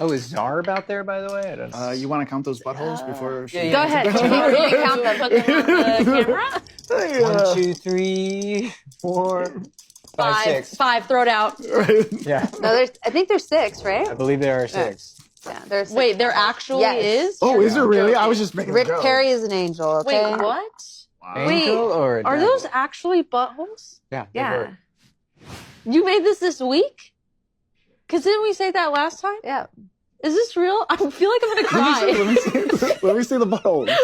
Oh, is Zarb out there, by the way? I don't know. You want to count those buttholes before? Yeah, Go ahead. You can count them. Put them on the camera. 1, 2, 3, 4, 5, 6. 5. Throw it out. Yeah, No, I think there's 6, right? I believe there are 6. Yeah, there's 6. Wait, there actually is? Oh, is there really? I was just making a Rick joke. Perry is an angel, okay? Wait, what? Angel or Are devil? those actually buttholes? Yeah. they Yeah. were. You made this week? Because didn't we say that last time? Yeah. Is this real? I feel like I'm gonna cry. Let me see the buttholes. Wait,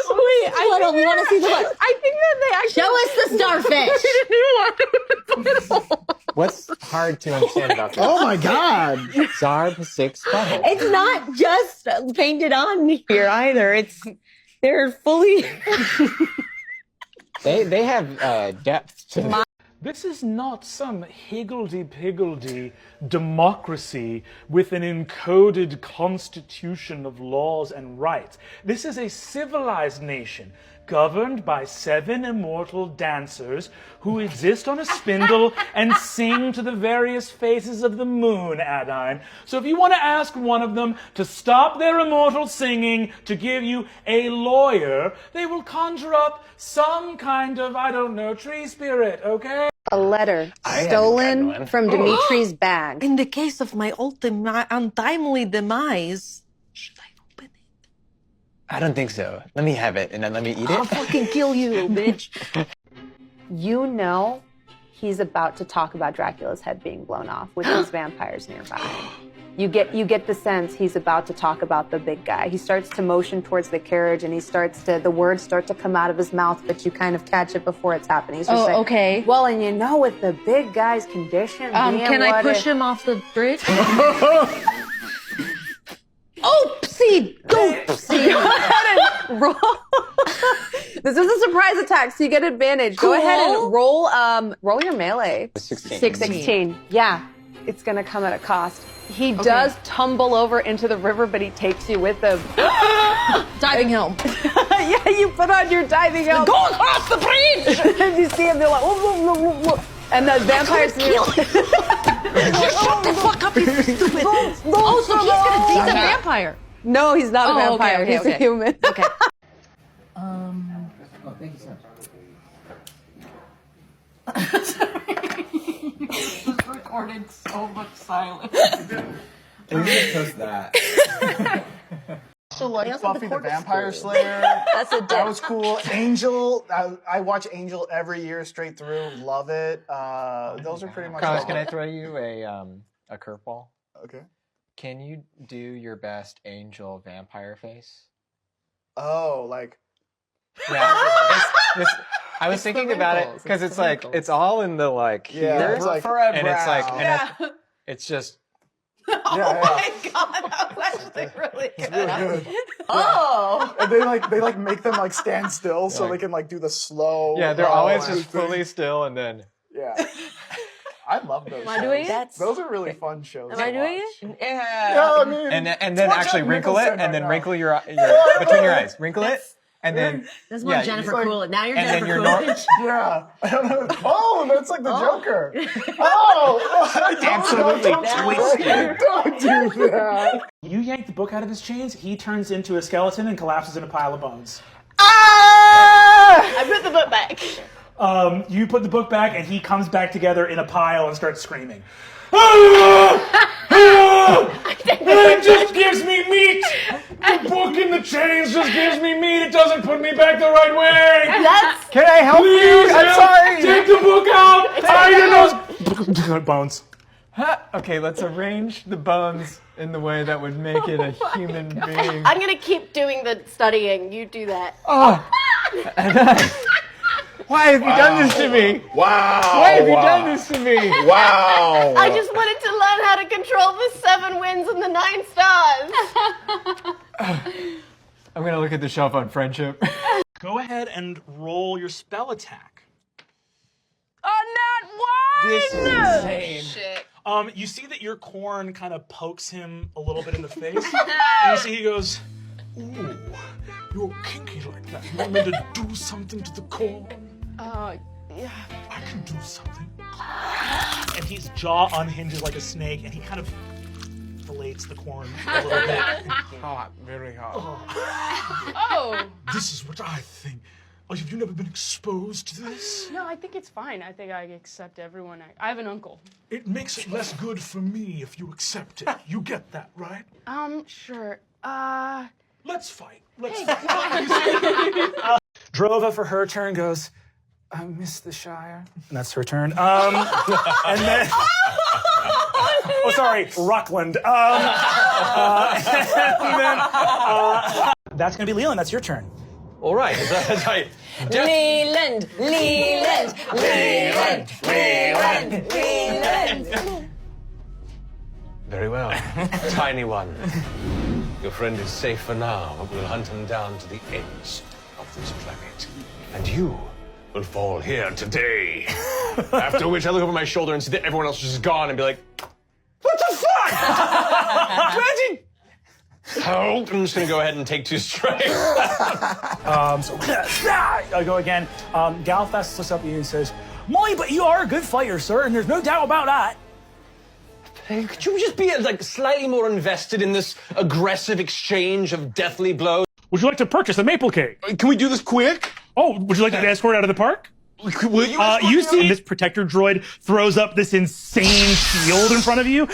we want to see the butt. I think that they actually Show us the starfish. What's hard to understand about this? Oh my God! Zarb 6 buttholes. It's not just painted on here either. They're fully. They have depth to them. This is not some higgledy-piggledy democracy with an encoded constitution of laws and rights. This is a civilized nation governed by 7 immortal dancers who exist on a spindle and sing to the various phases of the moon, Adine. So if you want to ask one of them to stop their immortal singing to give you a lawyer, they will conjure up some kind of, I don't know, tree spirit, okay? A letter stolen from Dimitri's bag. In the case of my untimely demise, should I open it? I don't think so. Let me have it and then let me eat I'll it. fucking kill you, little bitch. You know he's about to talk about Dracula's head being blown off with these vampires nearby. You get the sense he's about to talk about the big guy. He starts to motion towards the carriage, and the words start to come out of his mouth, but you kind of catch it before it's happening. He's just saying, okay. Well, and you know, with the big guy's condition, Can I push him off the bridge? Oopsie doopsie. Go ahead and roll. This is a surprise attack, so you get advantage. Go ahead and roll your melee. 16. 16. Yeah, it's gonna come at a cost. He does tumble over into the river, but he takes you with him. Diving helm. Yeah, you put on your diving helm. Go across the bridge! And you see him, they're like, whoa, whoa, whoa, whoa, whoa. And the vampires Just shut the fuck up, you stupid. Oh, so he's gonna beat the vampire. No, he's not a Oh, vampire. okay, He's a human. Okay. Oh, thank you so much. Recorded so much silence. We should post that. Buffy the Vampire Slayer. That's a That was cool. Angel. I watch Angel every year straight through. Love it. Those are pretty much. Carlos, all. can I throw you a curveball? Okay. Can you do your best angel vampire face? Oh, like. Yeah. I was thinking about it because it's like it's all in the like here, it's like and it's like it's just. Oh my God, that was actually really good. Really good. Oh! And they make them like stand still so they can like do the slow. Yeah, they're always just fully still and then. Yeah. I love those. Am I doing it? Those are really fun shows. Am I doing it? Yeah, I mean. And then actually wrinkle it and then wrinkle your between your eyes. Wrinkle it and then. That's more Jennifer Coolidge. Now you're Jennifer Coolidge. Yeah. I don't know. Oh, that's like the Joker. Oh, Absolutely twisted. Don't do that. You yank the book out of his chains, he turns into a skeleton and collapses in a pile of bones. I put the book back. You put the book back and he comes back together in a pile and starts screaming. It just gives me meat! The book in the chains just gives me meat, it doesn't put me back the right way! Can I help you? I'm sorry. Take the book out! Your nose! Bones. Okay, let's arrange the bones in the way that would make it a human being. I'm gonna keep doing the studying. You do that. Oh, why have you done this to me? Wow. Why have you done this to me? Wow. I just wanted to learn how to control the 7 winds and the 9 stars. I'm gonna look at the shelf on friendship. Go ahead and roll your spell attack. This is insane. Shit. You see that your corn kind of pokes him a little bit in the face. And you see he goes, ooh, you're kinky like that. You want me to do something to the corn? Yeah. I can do something. And his jaw unhinges like a snake, and he kind of fillets elevates the corn a little bit. Hot, very hot. Oh. This is what I think. Oh, have you never been exposed to this? No, I think it's fine. I think I accept everyone. I have an uncle. It makes it less good for me if you accept it. You get that, right? Sure. Let's fight. Let's fight. Drova, for her turn, goes, I miss the Shire. And that's her turn. And then... Oh, sorry, Rockland. And then, that's going to be Leland. That's your turn. All right. Leland. Very well. Tiny one. Your friend is safe for now, but we'll hunt him down to the ends of this planet. And you will fall here today. After which I look over my shoulder and see that everyone else is just gone and be like, what the fuck? Imagine! Oh, I'm just gonna go ahead and take 2 strikes. I go again. Galfast looks up at you and says, Molly, but you are a good fighter, sir, and there's no doubt about that. Hey, could you just be like slightly more invested in this aggressive exchange of deathly blows? Would you like to purchase a maple cake? Can we do this quick? Oh, would you like to escort out of the park? Will you? You see this protector droid throws up this insane shield in front of you.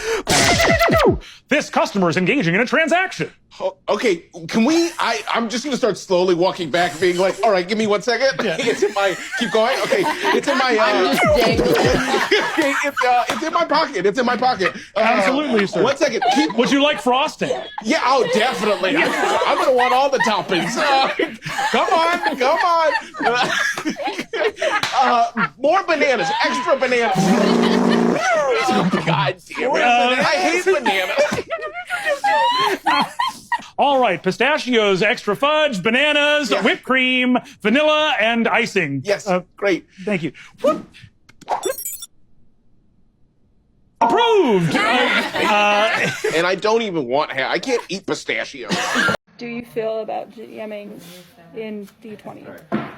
This customer is engaging in a transaction. Oh, okay, can we? I'm just gonna start slowly walking back, being like, all right, give me 1 second. Yeah. It's in my. Keep going. Okay, it's in my. Okay, it's in my pocket. It's in my pocket. Absolutely, sir. 1 second. Would you like frosting? Yeah. Oh, definitely. I'm gonna want all the toppings. Come on. More bananas. Extra bananas. God damn it! I hate bananas. All right, pistachios, extra fudge, bananas, whipped cream, vanilla, and icing. Yes, great. Thank you. Whoop. Approved! And I don't even want I can't eat pistachios. Do you feel about GMing in D20? I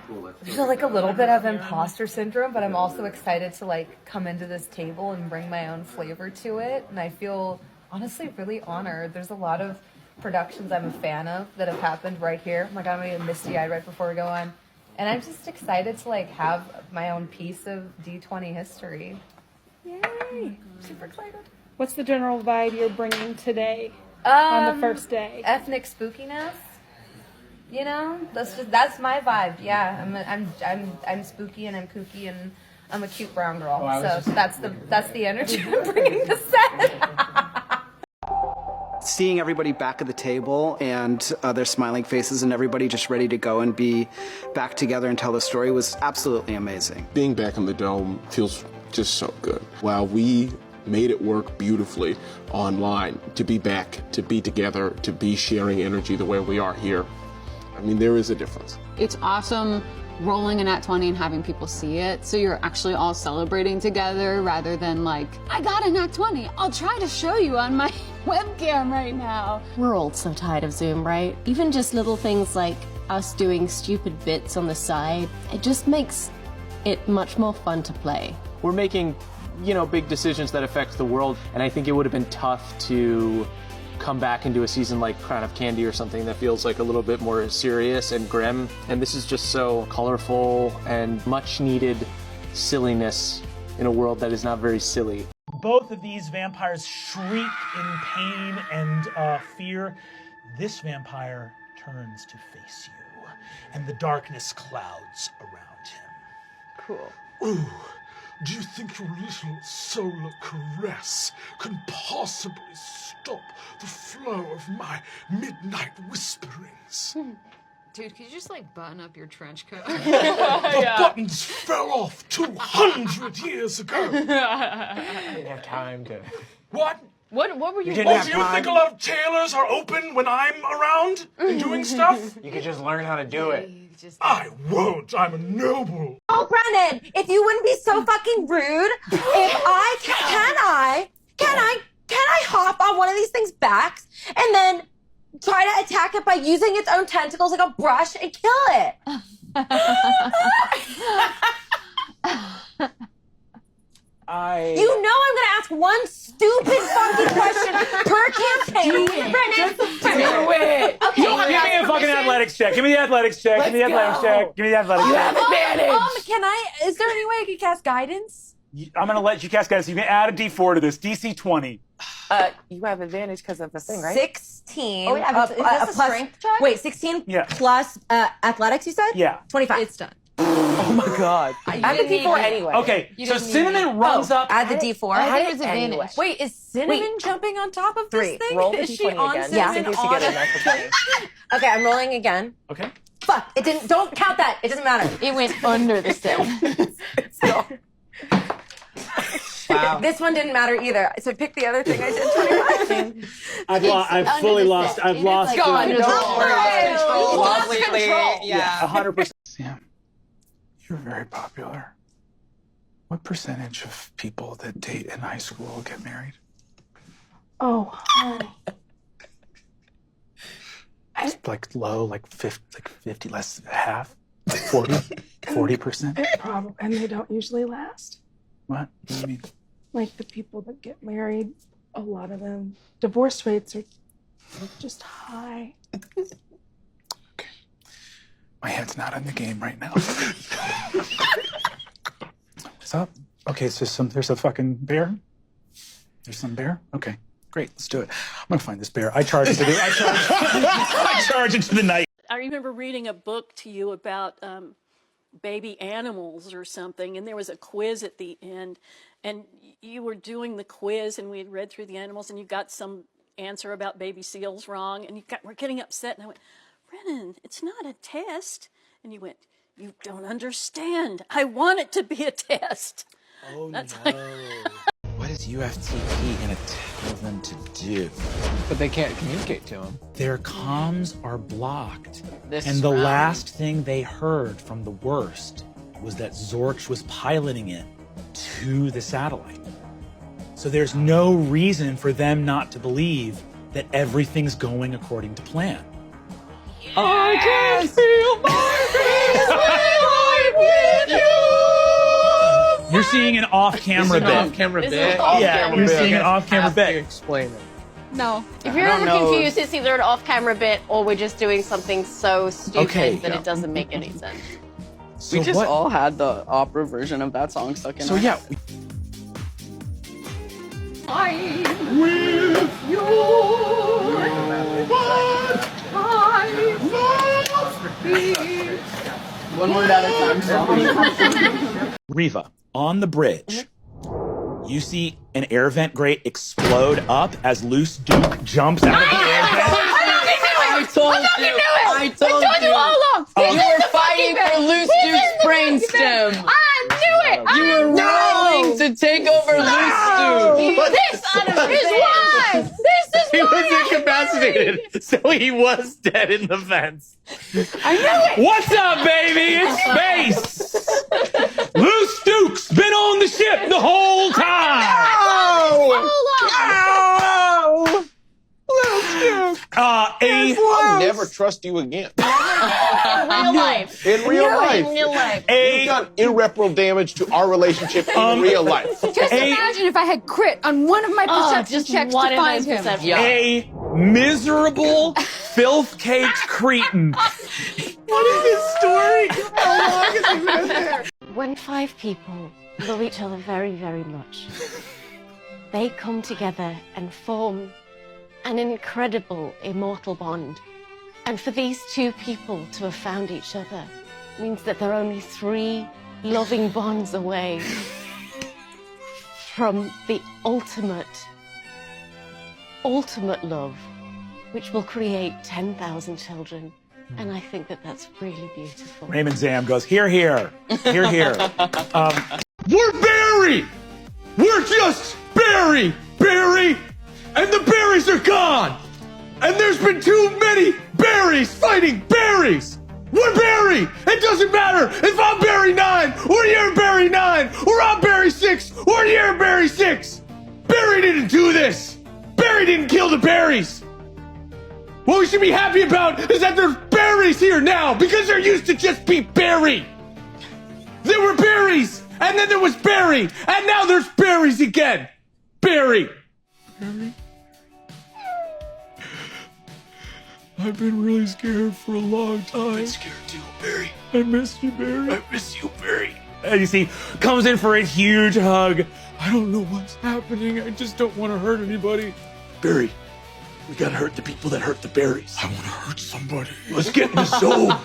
feel like a little bit of imposter syndrome, but I'm also excited to like come into this table and bring my own flavor to it. And I feel honestly really honored. There's a lot of productions I'm a fan of that have happened right here. Oh my God, I'm gonna get misty-eyed right before we go on. And I'm just excited to like have my own piece of D20 history. Yay! Super excited. What's the general vibe you're bringing today on the first day? Ethnic spookiness. You know, that's my vibe. Yeah, I'm spooky and I'm kooky and I'm a cute brown girl. So that's the energy I'm bringing to set. Seeing everybody back at the table and their smiling faces and everybody just ready to go and be back together and tell the story was absolutely amazing. Being back in the Dome feels just so good. While we made it work beautifully online, to be back, to be together, to be sharing energy the way we are here, I mean, there is a difference. It's awesome rolling a nat 20 and having people see it, so you're actually all celebrating together rather than like, I got a nat 20, I'll try to show you on my webcam right now. We're all so tired of Zoom, right? Even just little things like us doing stupid bits on the side, it just makes it much more fun to play. We're making, you know, big decisions that affect the world, and I think it would have been tough to come back and do a season like Crown of Candy or something that feels like a little bit more serious and grim. And this is just so colorful and much needed silliness in a world that is not very silly. Both of these vampires shriek in pain and fear. This vampire turns to face you, and the darkness clouds around him. Cool. Ooh. Do you think your little solar caress can possibly stop the flow of my midnight whisperings? Dude, could you just like button up your trench coat? The buttons fell off 200 years ago. I didn't have time to. What? What were you? Do you think a lot of tailors are open when I'm around and doing stuff? You could just learn how to do it. I won't. I'm a noble. Oh, Brennan, if you wouldn't be so fucking rude, can I hop on one of these things' backs and then try to attack it by using its own tentacles like a brush and kill it? You know I'm gonna ask one stupid fucking question per campaign. Brennan, Do it. Okay. Give me a fucking athletics check. Give me the athletics check. Give me the athletics check. Give me the athletics check. Can I? Is there any way I could cast guidance? I'm gonna let you cast guidance. You can add a D4 to this. DC 20. You have advantage because of the thing, right? 16. Oh, yeah, is this a plus- strength check? Wait, 16 Yeah. plus athletics, you said? Yeah. 25. It's done. Oh my god. Add the D4 anyway. Okay, so Cinnamon runs up. Add the D4. Add it anyway. Wait, is Cinnamon jumping on top of this thing? Roll the Is she D20 on again. Cinnamon? Just in case you get a natural 20. Okay, I'm rolling again. Okay. Fuck, it didn't. Don't count that. It doesn't matter. It went under the sill. Wow. This one didn't matter either. So pick the other thing I did. 25. I've fully lost. I've lost. Go under the sill. Lost control. Yeah, 100%. Sam, you're very popular. What percentage of people that date in high school get married? Oh, It's like low, like 50, less half, 40%. probably, and they don't usually last. What? What do you mean? Like the people that get married, a lot of them, divorce rates are just high. My head's not in the game right now. What's up? Okay, so there's a fucking bear? There's some bear? Okay, great, let's do it. I'm gonna find this bear. I charge into the night. I remember reading a book to you about baby animals or something, and there was a quiz at the end, and you were doing the quiz, and we had read through the animals, and you got some answer about baby seals wrong, and we're getting upset, and I went, Brennan, it's not a test. And you went, you don't understand. I want it to be a test. Oh, That's no. What does UFTP gonna tell them to do? But they can't communicate to him. Their comms are blocked. This And the round. last thing they heard from the worst was that Zorch was piloting it to the satellite. So there's no reason for them not to believe that everything's going according to plan. I can feel my with you. You're seeing an off-camera bit. Off-camera bit. Yeah, you're seeing an off-camera bit. Explain it. No. If you're ever confused, it's either an off-camera bit or we're just doing something so stupid that it doesn't make any sense. We just all had the opera version of that song stuck in So our yeah, I'm with you, but I must be. One word at a time. Riva, on the bridge, you see an air vent grate explode up as Loose Duke jumps out of the air vent. I told you. I told you all along. You were fighting for Loose Duke's brainstem. I knew it! You were rolling to take over Loose Duke. This is why! This is He why was incapacitated, so he was dead in the vents. I knew it! What's up, baby? It's space! Loose Stooks been on the ship the whole time! I'll never trust you again. Real life. In real life. In real life. You've done irreparable damage to our relationship in real life. Just imagine if I had crit on one of my perception checks to find him. A miserable, filth-caked cretin. What is this story? How long has he been there? When 5 people love each other very, very much, they come together and form an incredible immortal bond. And for these 2 people to have found each other means that they're only 3 loving bonds away from the ultimate love, which will create 10,000 children. And I think that that's really beautiful. Raymond Zam goes, here, here. We're Barry! We're just Barry! And the berries are gone! And there's been too many berries fighting berries! We're Barry! It doesn't matter if I'm Barry 9, or you're Barry 9, or I'm Barry 6, or you're Barry 6! Barry didn't do this! Barry didn't kill the berries! What we should be happy about is that there's berries here now, because there used to just be Barry! There were berries, And then there was Barry. And now there's berries again. Barry. Barry? I've been really scared for a long time. I've been scared too, Barry. I missed you, Barry. I miss you, Barry. And you see, comes in for a huge hug. I don't know what's happening. I just don't want to hurt anybody. Barry, we gotta hurt the people that hurt the berries. I want to hurt somebody. Let's get in the zone.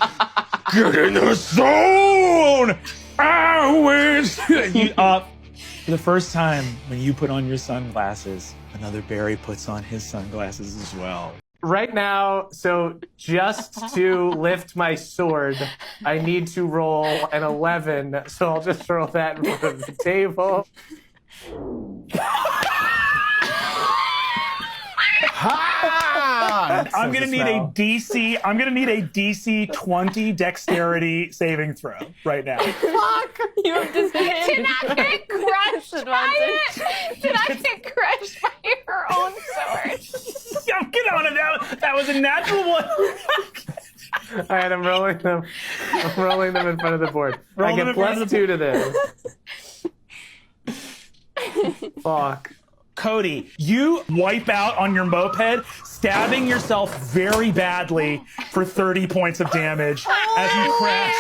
Get in the zone. I win. For the first time, when you put on your sunglasses, another Barry puts on his sunglasses as well. Right now, so just to lift my sword, I need to roll an 11, so I'll just throw that in front of the table. I'm gonna need a DC 20 dexterity saving throw right now. Fuck! You have disadvantage. Did not get crushed by it. Did I get crushed by your own sword? Get on it now. That was a natural one. All right, I'm rolling them. I'm rolling them in front of the board. I get +2 to this. Fuck. Cody, you wipe out on your moped, stabbing yourself very badly for 30 points of damage as you crash.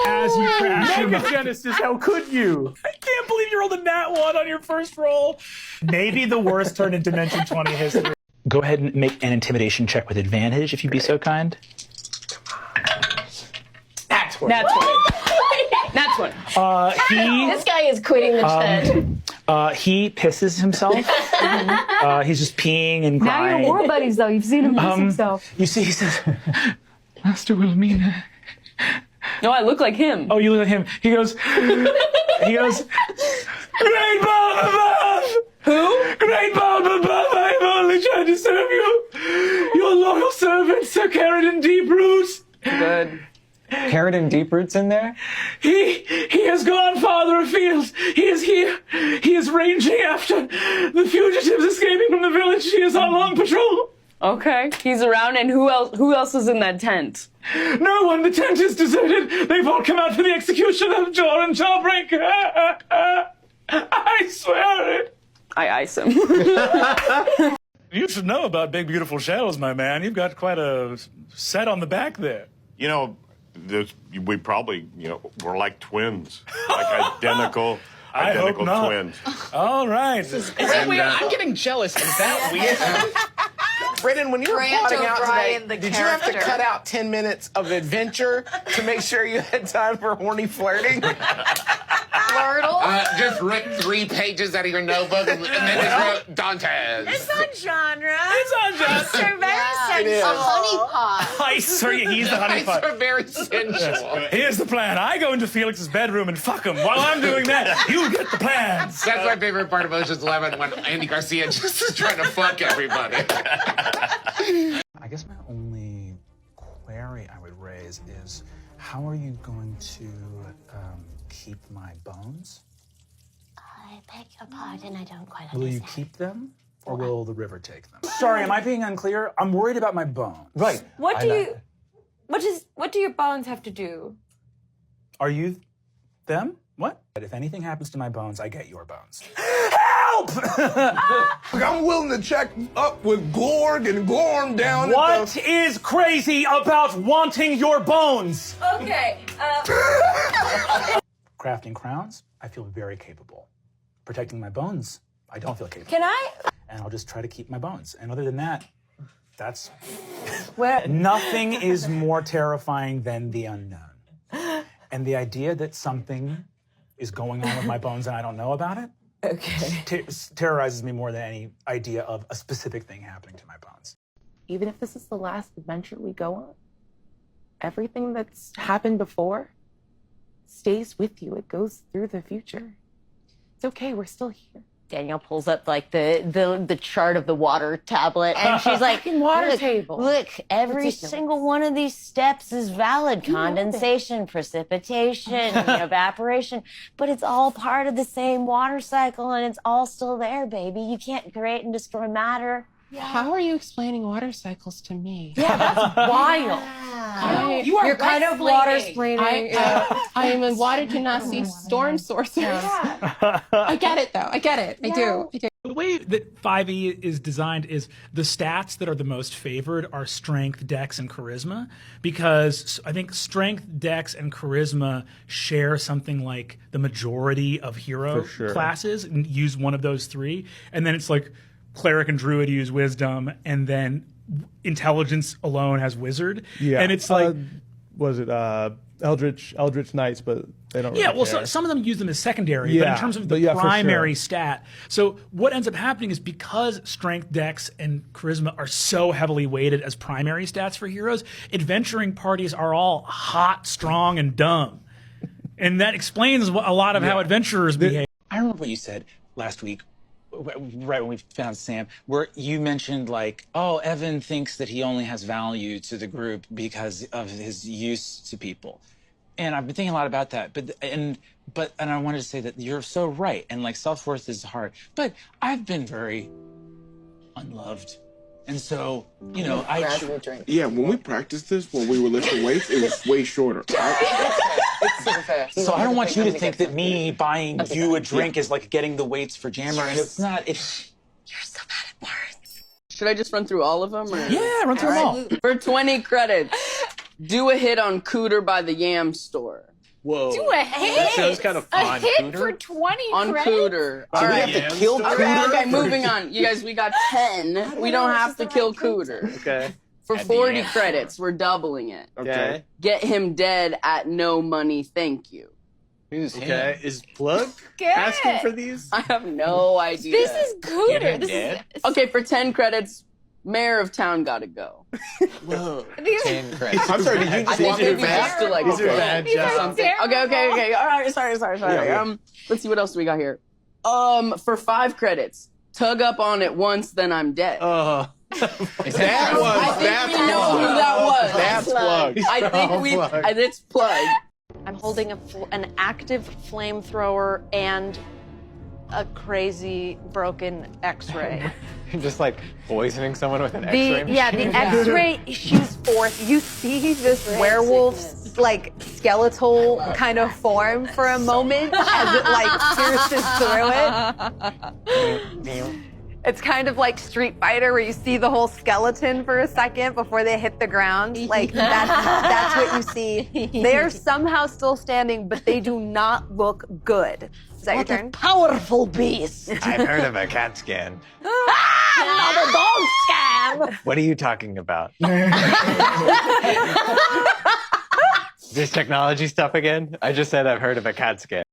As you crash. Mega Genesis, how could you? I can't believe you rolled a nat 1 on your first roll. Maybe the worst turn in Dimension 20 history. Go ahead and make an intimidation check with advantage, if you'd be so kind. Nat 20. Nat 20. This guy is quitting the tent. He pisses himself. He's just peeing and Now crying. you're war buddies, though. You've seen him piss himself. You see, he says, Master Wilhelmina. No, I look like him. Oh, you look like him. He goes, Great Bob above! Who? Great Bob above, I have only tried to serve you. Your loyal servant, Sir Carradine Deeproot. Good. Carradine Deeproot's in there? He has gone farther afield. He is here. He is ranging after the fugitives escaping from the village. He is on long patrol. Okay, he's around, and who else is in that tent? No one. The tent is deserted. They've all come out for the execution of Jor and Jawbreak. I swear it. I ice him. You should know about big, beautiful shells, my man. You've got quite a set on the back there. You know, we probably, we're like twins, like identical twins. All right. Is that weird? I'm getting jealous. Is that weird? Brennan, when you were plotting out today, did you have to cut out 10 minutes of adventure to make sure you had time for horny flirting? Flirtle? Just rip 3 pages out of your notebook and then just wrote Dantes. It's on genre. It's on genre. It's very It is. A honeypot. He's the honeypot. It's very sensual. Here's the plan. I go into Felix's bedroom and fuck him. While I'm doing that, you get the plans. That's my favorite part of Ocean's 11, when Andy Garcia just is trying to fuck everybody. I guess my only query I would raise is, how are you going to keep my bones? I beg your pardon, I don't quite Will you understand. keep them, or will the river take them? Sorry, am I being unclear? I'm worried about my bones. Right. What do your bones have to do? Are you them? What? But if anything happens to my bones, I get your bones. Help! I'm willing to check up with Gorg and Gorm down What is crazy about wanting your bones? Okay. Crafting crowns, I feel very capable. Protecting my bones, I don't feel capable. Can I? And I'll just try to keep my bones. And other than that, that's... Where? Nothing is more terrifying than the unknown. And the idea that something is going on with my bones and I don't know about it, terrorizes me more than any idea of a specific thing happening to my bones. Even if this is the last adventure we go on, everything that's happened before stays with you. It goes through the future. It's okay, we're still here. Danielle pulls up like the chart of the water tablet, and she's like, water table. Look, every Ridiculous. single one of these steps is valid. Condensation, precipitation, evaporation, but it's all part of the same water cycle, and it's all still there, baby. You can't create and destroy matter How are you explaining water cycles to me? Yeah, that's wild. You're kind of water splaining. I am a water genasi storm sorcerer. I get it, though. I get it. I do. The way that 5e is designed is the stats that are the most favored are strength, dex, and charisma, because I think strength, dex, and charisma share something like the majority of hero For sure. classes and use one of those three. And then it's like cleric and druid use wisdom, and then intelligence alone has wizard. Yeah. And it's like... was it Eldritch Knights, but they don't really Yeah, well, care. some of them use them as secondary, but in Yeah, terms of but the yeah, for primary sure. stat. So what ends up happening is because strength, dex, and charisma are so heavily weighted as primary stats for heroes, adventuring parties are all hot, strong, and dumb. And that explains a lot of how adventurers behave. I remember what you said last week, right when we found Sam, where you mentioned like, oh, Evan thinks that he only has value to the group because of his use to people. And I've been thinking a lot about that. But I wanted to say that you're so right. And like self-worth is hard. But I've been very unloved. And so, you know, Yeah, when we practiced this, when we were lifting weights, it was way shorter. So I don't want you to think that me buying you a drink is like getting the weights for Jammer, and it's not. It's Should I just run through all of them? Or? Yeah, run through them all. For 20 credits, do a hit on Cooter by the Yam Store. Whoa. Do a hit. That sounds kind of A fun. hit Cooter? for 20 On credits? Cooter. So All we right. have to kill Cooter? Okay, moving on. You guys, we got 10. We don't have to kill Cooter. Okay. For 40 credits, we're doubling it. Okay. Get him dead at no money, thank you. Who's okay? Is Plug Good. asking for these? I have no idea. This is Cooter. This is Okay, for 10 credits, Mayor of Town gotta go. Whoa. 10 credits. I'm sorry, did you I think maybe bad? just to like These are bad or jobs. something. Okay. All right, sorry. Yeah. Let's see what else we got here. For 5 credits, tug up on it once, then I'm dead. That I think we know who that was. That's Plug. I think it's Plug. I'm holding an active flamethrower and a crazy broken X-ray. Just like poisoning someone with an X-ray machine. The X-ray shoots forth. You see this werewolf's like skeletal kind of form for a moment as it like pierces through it. It's kind of like Street Fighter where you see the whole skeleton for a second before they hit the ground. Like that's what you see. They are somehow still standing, but they do not look good. Is that your turn? Powerful beast. I've heard of a CAT scan. Another dog scam. What are you talking about? This technology stuff again? I just said I've heard of a CAT scan.